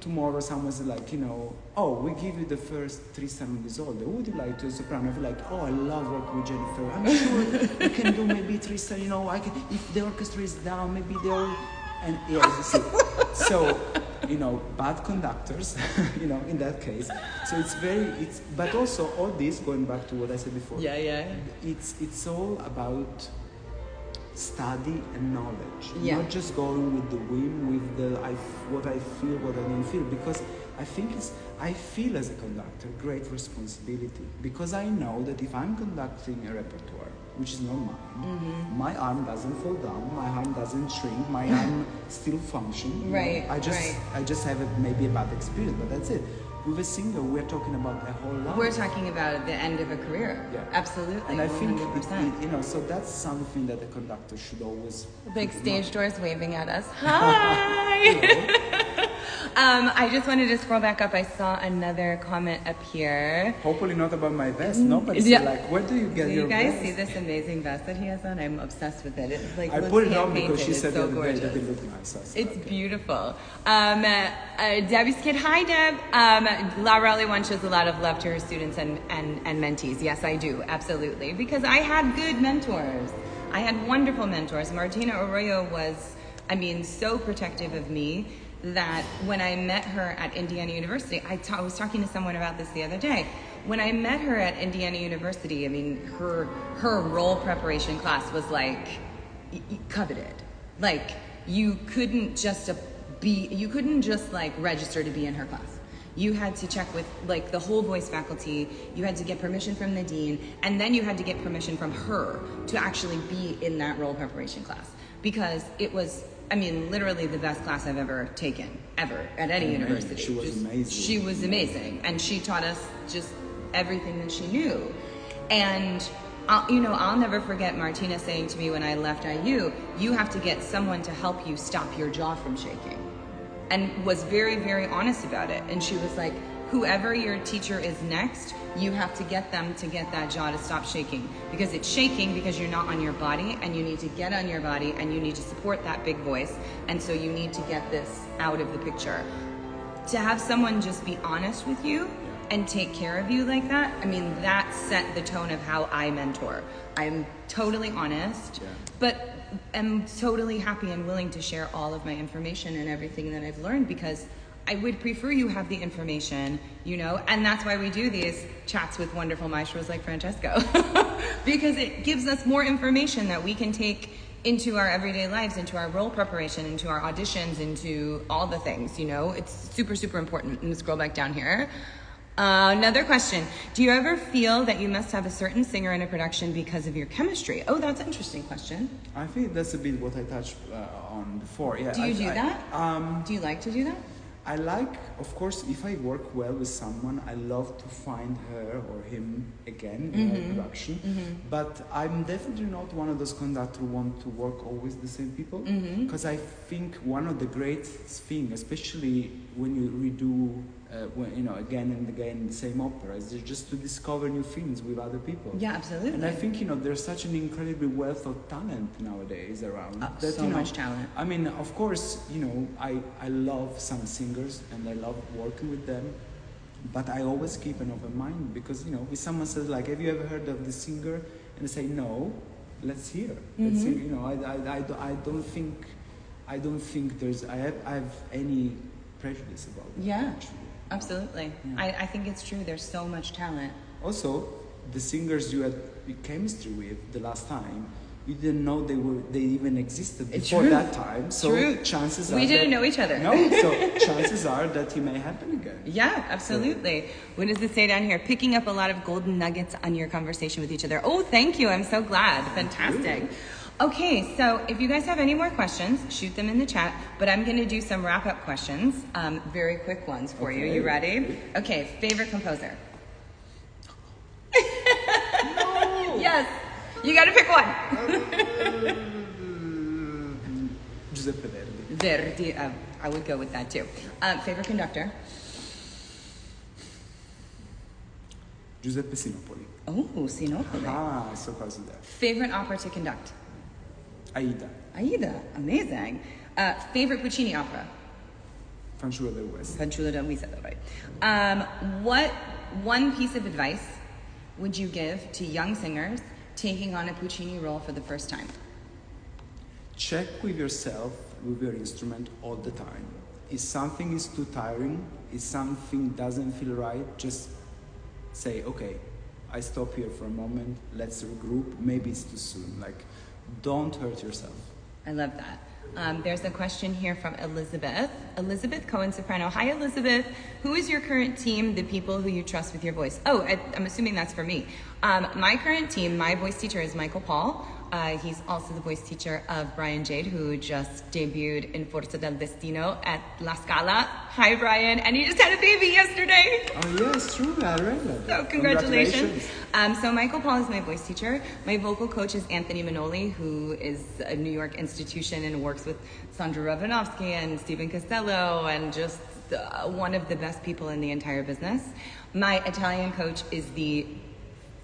tomorrow someone's like, oh, we give you the first 3 Stanley Isolde. Would you like to a soprano? I feel like, oh, I love working with Jennifer. I'm sure we can do maybe 3 Stanley. I can, if the orchestra is down, maybe they'll, and yeah, you see. So, bad conductors, in that case. So but also all this, going back to what I said before. Yeah. It's all about study and knowledge, not just going with the whim, with what I feel, what I don't feel, because I feel as a conductor great responsibility, because I know that if I'm conducting a repertoire, which is not mine, my arm doesn't fall down, my arm doesn't shrink, my arm still functions. Right. I just have maybe a bad experience, but that's it. With a singer, we're talking about a whole life. We're talking about the end of a career. Yeah. Absolutely. And I think, so that's something that the conductor should always... Big stage doors waving at us. Hi! I just wanted to scroll back up. I saw another comment up here. Hopefully not about my vest. Nobody's where do you get your vest? You guys see this amazing vest that he has on? I'm obsessed with it. It's like, I put it on because she said so the other day that it looked nice. It's beautiful. Debbie Skid, hi Deb. La Rowley one shows a lot of love to her students and mentees. Yes, I do, absolutely. Because I had good mentors. I had wonderful mentors. Martina Arroyo was, so protective of me that when I met her at Indiana University, I was talking to someone about this the other day. When I met her at Indiana University, her role preparation class was like coveted. Like you couldn't just register to be in her class. You had to check with like the whole voice faculty, you had to get permission from the dean, and then you had to get permission from her to actually be in that role preparation class. Because it was, literally the best class I've ever taken, ever, at any university. She was amazing. She was amazing, and she taught us just everything that she knew. And I'll never forget Martina saying to me when I left IU, you have to get someone to help you stop your jaw from shaking. And was very, very honest about it. And she was like, whoever your teacher is next, you have to get them to get that jaw to stop shaking. Because it's shaking because you're not on your body, and you need to get on your body, and you need to support that big voice. And so you need to get this out of the picture. To have someone just be honest with you and take care of you like that, that set the tone of how I mentor. I'm totally honest, but am totally happy and willing to share all of my information and everything that I've learned, because I would prefer you have the information, and that's why we do these chats with wonderful maestros like Francesco, because it gives us more information that we can take into our everyday lives, into our role preparation, into our auditions, into all the things, It's super, super important. Let's scroll back down here. Another question. Do you ever feel that you must have a certain singer in a production because of your chemistry? Oh, that's an interesting question. I think that's a bit what I touched on before. Yeah. Do you do that? Do you like to do that? I like, of course, if I work well with someone, I love to find her or him again in a production. But I'm definitely not one of those conductors who want to work always the same people. Because I think one of the great things, especially when you redo again and again the same opera, is just to discover new things with other people. Yeah, absolutely. And I think there's such an incredible wealth of talent nowadays around. So much talent. Of course, I love some singers and I love working with them, but I always keep an open mind, because if someone says like, have you ever heard of this singer, and I say no, let's hear. Let's hear. I don't think I have any prejudice about that. Yeah. Actually. Absolutely. Yeah. I think it's true. There's so much talent. Also, the singers you had chemistry with the last time, you didn't know they even existed before that time. So chances are we didn't know each other. No, so chances are that it may happen again. Yeah, absolutely. So, what does it say down here? Picking up a lot of golden nuggets on your conversation with each other. Oh, thank you. I'm so glad. Fantastic. Okay, so if you guys have any more questions, shoot them in the chat, but I'm going to do some wrap-up questions, very quick ones for you. You ready? Okay, favorite composer? No! Yes, you got to pick one. Giuseppe Verdi. Verdi, I would go with that too. Favorite conductor? Giuseppe Sinopoli. Oh, Sinopoli. Ah, so close to that. Favorite opera to conduct? Aida. Aida, amazing. Favorite Puccini opera? Fanciulla del West. Fanciulla del West, right. What one piece of advice would you give to young singers taking on a Puccini role for the first time? Check with yourself, with your instrument all the time. If something is too tiring, if something doesn't feel right, just say, okay, I stop here for a moment, let's regroup, maybe it's too soon. Like, don't hurt yourself. I love that. There's a question here from Elizabeth. Elizabeth Cohen Soprano. Hi, Elizabeth. Who is your current team, the people who you trust with your voice? Oh, I'm assuming that's for me. My current team, my voice teacher is Michael Paul. He's also the voice teacher of Brian Jade, who just debuted in Forza del Destino at La Scala. Hi, Brian. And he just had a baby yesterday. Oh, yes, true. I read that. So congratulations. So Michael Paul is my voice teacher. My vocal coach is Anthony Manoli, who is a New York institution and works with Sandra Ravinovsky and Stephen Costello and just one of the best people in the entire business. My Italian coach is the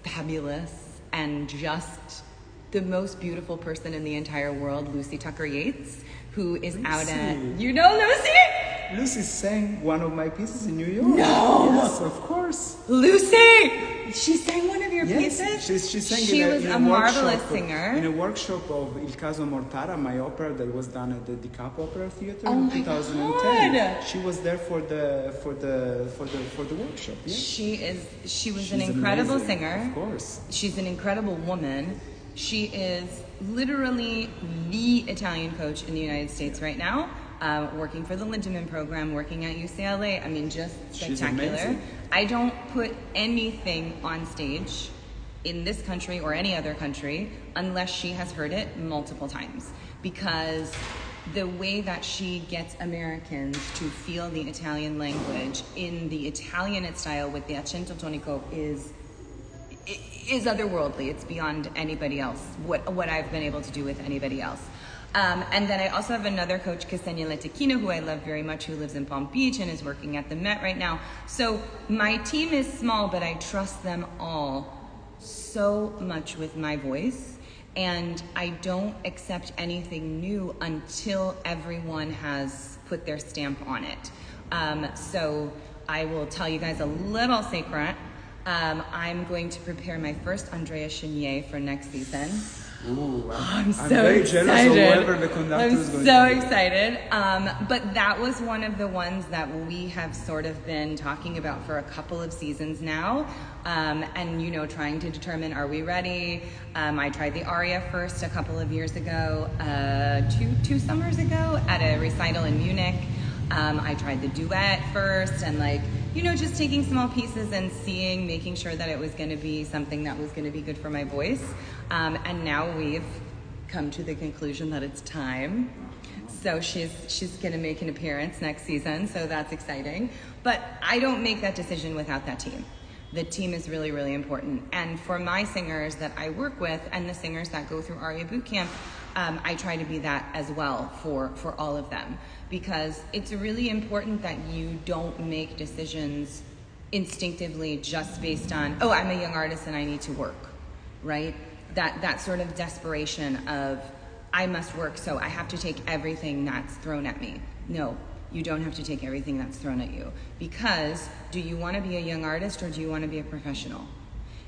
fabulous and just the most beautiful person in the entire world, Lucy Tucker Yates, who is out at... You know Lucy? Lucy sang one of my pieces in New York. No! Yes, of course. Lucy! She sang one of your pieces? She sang she was a marvelous singer. In a workshop of Il Caso Mortara, my opera that was done at the Di Capo Opera Theater in 2010. God. She was there for the workshop. Yeah? She's an incredible amazing, singer. Of course. She's an incredible woman. She is literally the Italian coach in the United States right now, working for the Lindemann program, working at UCLA. I mean, just spectacular. I don't put anything on stage in this country or any other country unless she has heard it multiple times, because the way that she gets Americans to feel the Italian language in the Italian style with the accento tonico is otherworldly. It's beyond anybody else, what I've been able to do with anybody else. And then I also have another coach, Ksenia Letechina, who I love very much, who lives in Palm Beach and is working at the Met right now. So my team is small, but I trust them all so much with my voice. And I don't accept anything new until everyone has put their stamp on it. So I will tell you guys a little secret. I'm going to prepare my first Andrea Chenier for next season. Ooh, I'm so very excited. jealous of whoever the conductor is going to be. I'm so excited. But that was one of the ones that we have sort of been talking about for a couple of seasons now. And, you know, trying to determine, are we ready? I tried the aria first a couple of years ago, two summers ago at a recital in Munich. I tried the duet first and just taking small pieces and making sure that it was going to be something that was going to be good for my voice. And now we've come to the conclusion that it's time. So she's going to make an appearance next season, so that's exciting. But I don't make that decision without that team. The team is really, really important. And for my singers that I work with and the singers that go through ARIA Boot Camp, I try to be that as well for all of them, because it's really important that you don't make decisions instinctively just based on, oh, I'm a young artist and I need to work, right? That sort of desperation of, I must work, so I have to take everything that's thrown at me. No, you don't have to take everything that's thrown at you, because do you want to be a young artist or do you want to be a professional?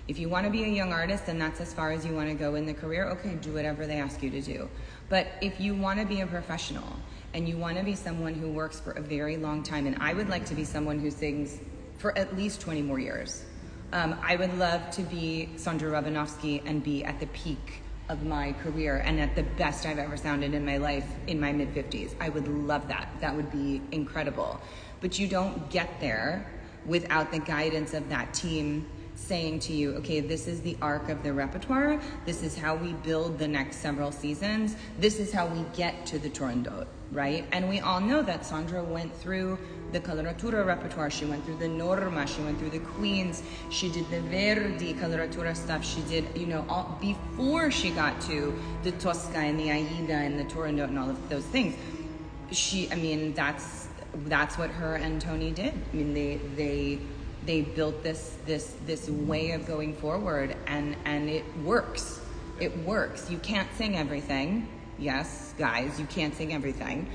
If you want to be a young artist and that's as far as you want to go in the career, okay, do whatever they ask you to do. But if you want to be a professional and you want to be someone who works for a very long time, and I would like to be someone who sings for at least 20 more years. I would love to be Sandra Ravinovsky and be at the peak of my career and at the best I've ever sounded in my life in my mid-50s. I would love that. That would be incredible. But you don't get there without the guidance of that team saying to you, okay, this is the arc of the repertoire, this is how we build the next several seasons, this is how we get to the Turandot, right? And we all know that Sandra went through the coloratura repertoire, she went through the Norma, she went through the Queens, she did the Verdi coloratura stuff, she did, all before she got to the Tosca and the Aida and the Turandot and all of those things. That's what her and Tony did. I mean, they built this way of going forward, and it works. It works. You can't sing everything. Yes, guys, you can't sing everything.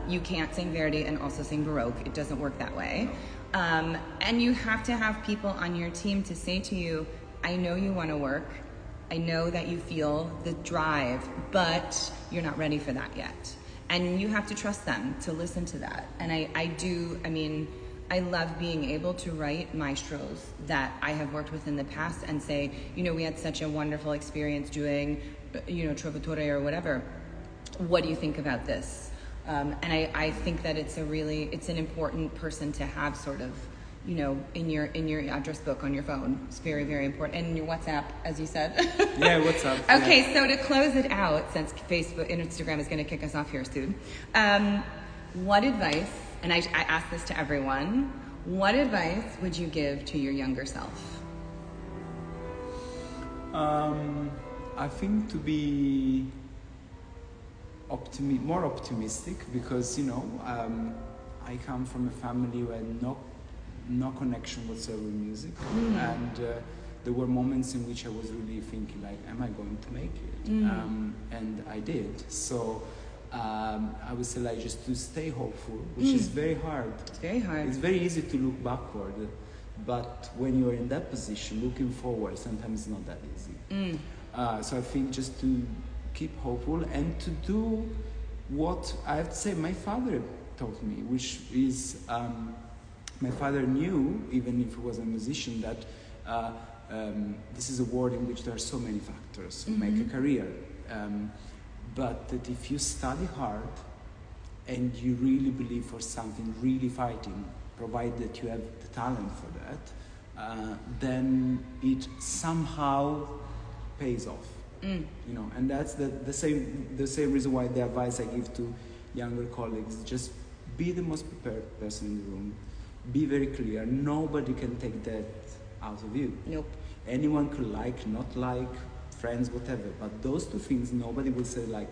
You can't sing Verdi and also sing Baroque. It doesn't work that way. And you have to have people on your team to say to you, I know you want to work. I know that you feel the drive, but you're not ready for that yet. And you have to trust them to listen to that. And I love being able to write maestros that I have worked with in the past and say, we had such a wonderful experience doing, Trovatore or whatever. What do you think about this? And I think that it's an important person to have sort of, in your address book on your phone. It's very, very important. And in your WhatsApp, as you said. Yeah, WhatsApp. Okay, so to close it out, since Facebook and Instagram is going to kick us off here soon, what advice, and I ask this to everyone, what advice would you give to your younger self? I think to be more optimistic, because I come from a family where no connection whatsoever with music, and there were moments in which I was really thinking like, am I going to make it? And I did. So I would say like just to stay hopeful, which is very hard. It's very hard. It's very easy to look backward, but when you're in that position, looking forward sometimes it's not that easy. So I think just to keep hopeful and to do what I have to say my father taught me, which is my father knew, even if he was a musician, that this is a world in which there are so many factors to make a career, but that if you study hard and you really believe for something, really fighting, provided that you have the talent for that, then it somehow pays off. And that's the same reason why the advice I give to younger colleagues: just be the most prepared person in the room, be very clear. Nobody can take that out of you. Nope. Anyone could like, not like, friends, whatever, but those two things nobody will say like,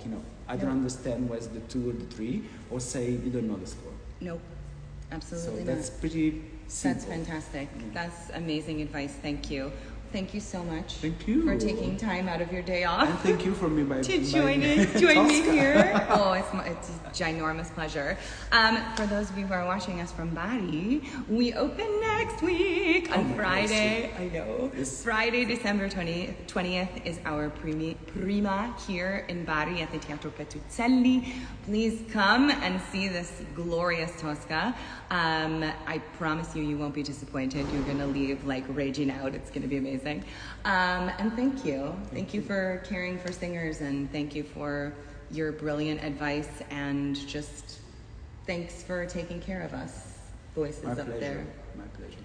I don't understand what's the 2 or the 3, or say you don't know the score. Nope, absolutely not. So that's pretty simple. That's fantastic. That's amazing advice. Thank you. Thank you so much. Thank you for taking time out of your day off. And thank you for me join me here. Oh, it's a ginormous pleasure. For those of you who are watching us from Bari, we open next week on Friday. I know. Friday, December 20th is our prima here in Bari at the Teatro Petruccelli. Please come and see this glorious Tosca. I promise you won't be disappointed. You're going to leave like raging out. It's going to be amazing. And thank you. Thank you for caring for singers, and thank you for your brilliant advice, and just thanks for taking care of us voices up there. My pleasure.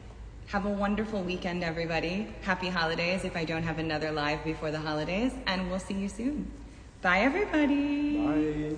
Have a wonderful weekend, everybody. Happy holidays if I don't have another live before the holidays, and we'll see you soon. Bye, everybody. Bye.